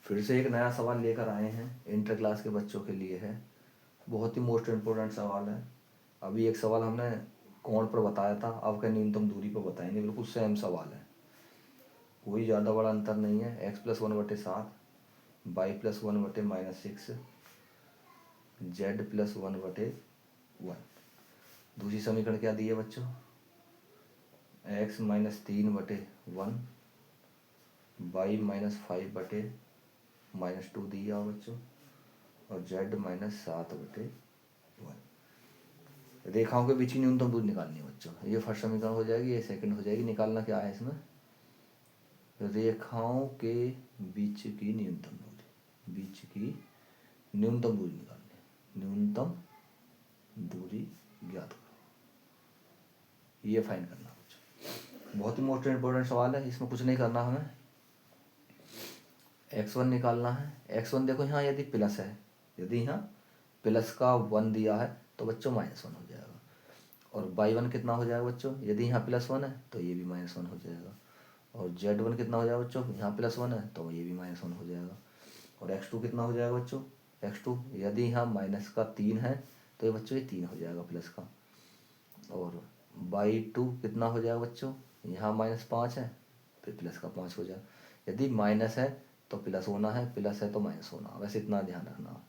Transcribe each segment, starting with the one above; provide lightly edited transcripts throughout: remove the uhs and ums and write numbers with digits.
फिर से एक नया सवाल लेकर आए हैं, इंटर क्लास के बच्चों के लिए है। बहुत ही मोस्ट इम्पोर्टेंट सवाल है। अभी एक सवाल हमने कोण पर बताया था, अब का न्यूनतम दूरी पर बताएंगे। बिल्कुल सेम सवाल है, कोई ज़्यादा बड़ा अंतर नहीं है। x+1/7, y+1/-6, z+1/1। दूसरी समीकरण क्या दी है बच्चों? x-3/1, y-5/-2 दिया बच्चों, और z-7/1। रेखाओं के बीच की न्यूनतम दूरी निकालनी है बच्चों। ये फर्स्ट समीकरण हो जाएगी, ये सेकंड हो जाएगी। निकालना क्या है इसमें? रेखाओं के बीच की न्यूनतम दूरी, बीच की न्यूनतम दूरी निकालनी है। न्यूनतम दूरी ज्ञात करो, ये फाइन करना बच्चों। बहुत ही मोस्ट इम्पोर्टेंट सवाल है, इसमें कुछ नहीं करना हमें। x1 निकालना है। x1 देखो यहाँ यदि प्लस है, यदि यहाँ प्लस का 1 दिया है तो बच्चों -1 हो जाएगा। और y1 कितना हो जाएगा बच्चों? यदि यहाँ +1 है तो ये भी -1 हो जाएगा। और z1 कितना हो जाएगा बच्चों? यहाँ +1 है तो ये भी -1 हो जाएगा। और x2 कितना हो जाएगा बच्चों? x2 यदि यहाँ -3 है तो ये बच्चों ये 3 हो जाएगा प्लस का। और y2 कितना हो जाएगा बच्चों? यहाँ -5 है तो प्लस का 5 हो जाएगा। यदि माइनस है तो प्लस होना है, प्लस है तो माइनस होना, वैसे इतना ध्यान रखना।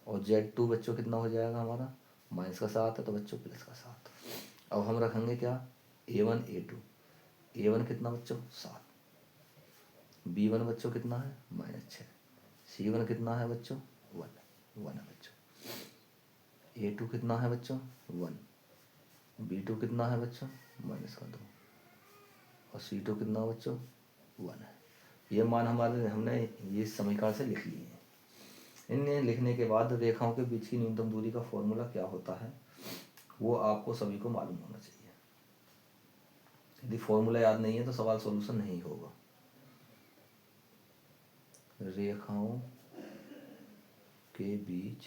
और z2 बच्चों कितना हो जाएगा हमारा? -7 है तो बच्चों प्लस का 7। अब हम रखेंगे क्या? a1 a2। a1 कितना बच्चों? 7। b1 बच्चों कितना है? -6। c1 कितना है बच्चों? 1 है बच्चों। a2 कितना है बच्चों? 1। b2 कितना है बच्चों? -2। और c2 कितना बच्चों? 1 है। ये मान हमारे हमने ये समीकरण से लिख लिए हैं। इन्हें लिखने के बाद रेखाओं के बीच की न्यूनतम दूरी का फॉर्मूला क्या होता है वो आपको सभी को मालूम होना चाहिए। यदि फॉर्मूला याद नहीं है तो सवाल सॉल्यूशन नहीं होगा। रेखाओं के बीच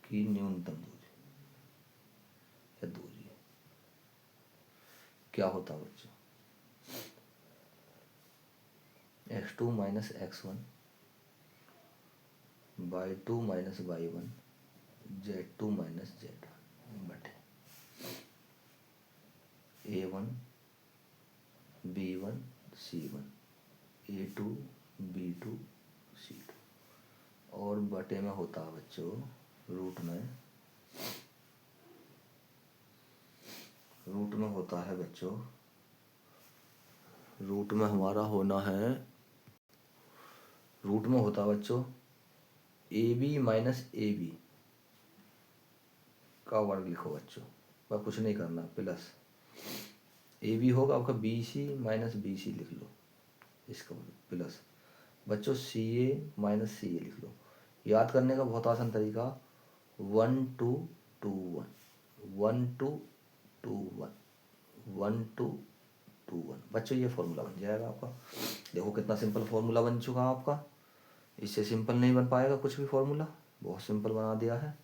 की न्यूनतम दूरी या दूरी क्या होता है बच्चों? x2 - x1, y2 - y1, z2 - z1 बटे a1 b1 c1, a2 b2 c2। और बटे में होता है बच्चों रूट में होता है बच्चों, रूट में हमारा होना है, रूट में होता है बच्चों ab - ab का वर्ग लिखो बच्चों, पर कुछ नहीं करना। प्लस ab होगा आपका bc - bc लिख लो इसका प्लस बच्चों ca - ca लिख लो। याद करने का बहुत आसान तरीका 1 2 2 1 1 2 2 1 1 2 2 1 बच्चों ये फॉर्मूला बन जाएगा आपका। देखो कितना सिंपल फॉर्मूला बन चुका आपका। इससे सिंपल नहीं बन पाएगा कुछ भी फॉर्मूला, बहुत सिंपल बना दिया है।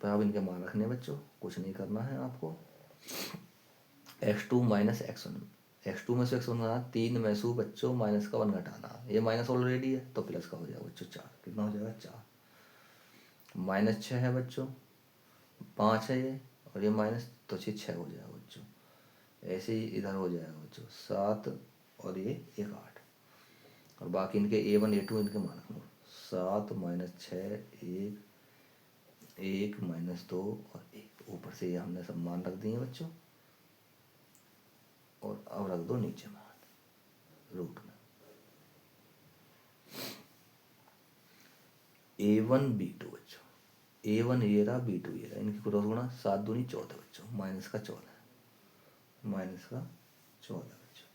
पर अब इनके मान रखने बच्चों, कुछ नहीं करना है आपको। x2 - x1, x2 में से x1 घटाना, 3 में से बच्चों माइनस का 1 घटाना, ये माइनस ऑलरेडी है तो प्लस का हो जाएगा बच्चों 4। कितना हो जाएगा? 4। -6 है बच्चों, 5 है ये, और ये माइनस तो 6 हो जाएगा बच्चों। ऐसे ही इधर हो जाएगा बच्चों 7, और ये 1 8। और बाकी इनके a1 a2 इनके मान रखना। 7 - 6 1 1 -2 और 1। ऊपर से ये हमने सब मान रख दिए बच्चों। और अब रख दो नीचे मान रूट में। a1 b2 बच्चों, a1 ये रहा, b2 ये रहा, इनकी क्रॉस गुणा 7 दूनी 14 बच्चों, माइनस का 14 बच्चों।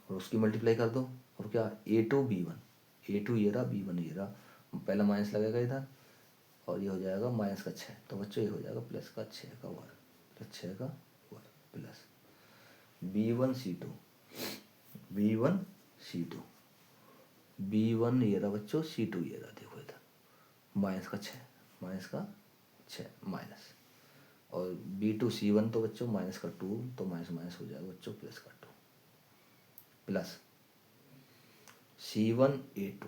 और उसकी मल्टीप्लाई कर दो। और क्या? a2 b1, a2 ये रहा, b1 ये रहा, पहला माइनस लगेगा इधर, और ये हो जाएगा -6। तो बच्चों ये हो जाएगा प्लस का 6 का वर्ग, प्लस 6 का वर्ग, प्लस b1 c2 b1 ये रहा बच्चों, c2 ये रहा, देखो इधर -6 माइनस। और b2 c1 तो बच्चों -2, तो माइनस माइनस हो जाएगा बच्चों प्लस का 2। प्लस C1A2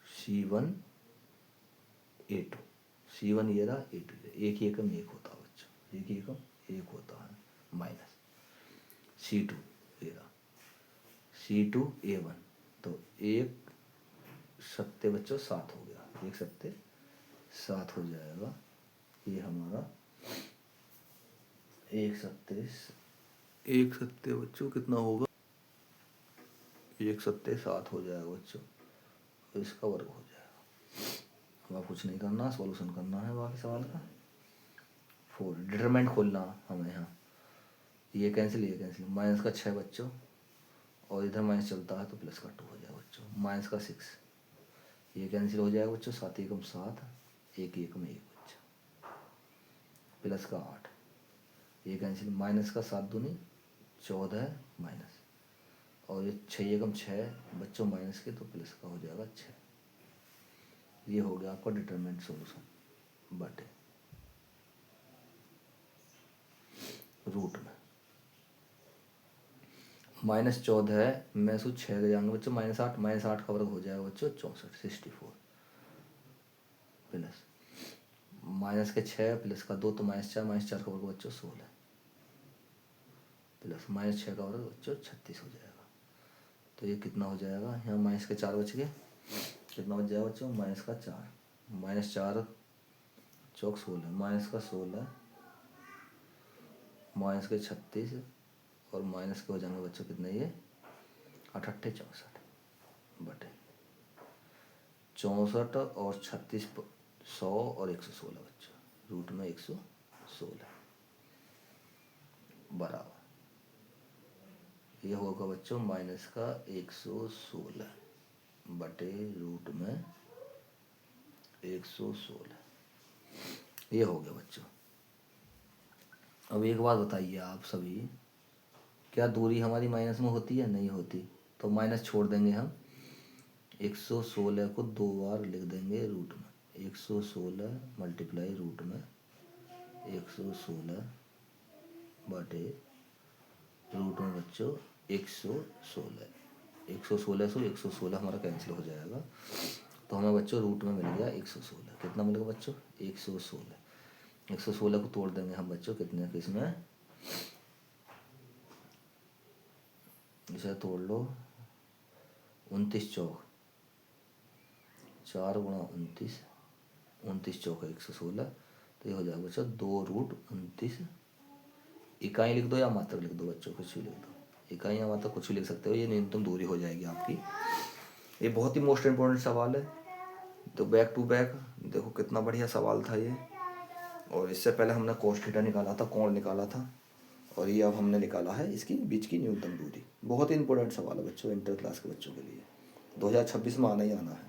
C1A2 C1 ये रहा A2 एक ही एकम एक होता है बच्चों, एक ही एकम एक होता है, माइनस C2 ये रहा C2A1, तो एक सत्ते बच्चों 7 हो गया, एक सत्ते 7 हो जाएगा। ये हमारा एक सत्ते बच्चों कितना होगा, एक सत्ते 7 हो जाएगा बच्चों, तो इसका वर्ग हो जाएगा। अब कुछ नहीं करना, सॉल्यूशन करना है बाकी सवाल का। 4 डिटरमिनेंट खोलना हमें यहाँ, ये कैंसिल माइनस का 6 बच्चों, और इधर माइनस चलता है तो प्लस का 2 हो जाएगा बच्चों, माइनस का 6 ये कैंसिल हो जाएगा बच्चों, 7 एकम 7 एक एकम 1 बच्चों, प्लस का 8 ये कैंसिल, माइनस का 7 दूनी 14 माइनस, और ये 6 एकम 6 बच्चों माइनस के, तो प्लस का हो जाएगा 6। ये हो गया आपका डिटरमिनेंट सॉल्यूशन बटे रूट में। -14 में से 6 गए जाएंगे बच्चों, -8 का वर्ग हो जाएगा बच्चों 64 64, प्लस माइनस के 6 प्लस का 2 तो -4 का वर्ग बच्चों 16, प्लस -6 का वर्ग बच्चों 36 हो जाएगा। तो ये कितना हो जाएगा, यहाँ माइनस के 4 बच गए, कितना बच जाएगा बच्चों, -4 -4 चौक 16, माइनस का 16 माइनस के 36, और माइनस के हो जाएंगे बच्चों कितने, ये 8 8 64 बटे 64 और 36 100 और 116 बच्चों, रूट में 116 बराबर, ये होगा बच्चों माइनस का 116 बटे रूट में 116, ये हो गया बच्चों। अब एक बात बताइए आप सभी, क्या दूरी हमारी माइनस में होती है, नहीं होती, तो माइनस छोड़ देंगे हम, 116 को 2 बार लिख देंगे रूट में, 116 मल्टीप्लाई रूट में 116 बटे रूट में बच्चों 116 से 116 हमारा कैंसिल हो जाएगा, तो हमें बच्चों रूट में मिल गया 116, कितना मिलेगा बच्चों 116 को तोड़ देंगे हम बच्चों कितने के इसमें, इसे तोड़ लो 29 चौक 4 गुणा 29 चौक 116, तो ये हो जाएगा बच्चों 2√29, इकाई लिख दो या मात्रक लिख दो बच्चों, कुछ भी लिख दो, इकाई या मात्रक कुछ भी लिख सकते हो, ये न्यूनतम दूरी हो जाएगी आपकी। ये बहुत ही मोस्ट इम्पोर्टेंट सवाल है, तो बैक टू बैक देखो कितना बढ़िया सवाल था ये। और इससे पहले हमने cos थीटा निकाला था, कोण निकाला था, और ये अब हमने निकाला है इसकी बीच की न्यूनतम दूरी। बहुत ही इंपॉर्टेंट सवाल है बच्चों, इंटर क्लास के बच्चों के लिए 2026 में आना ही आना है।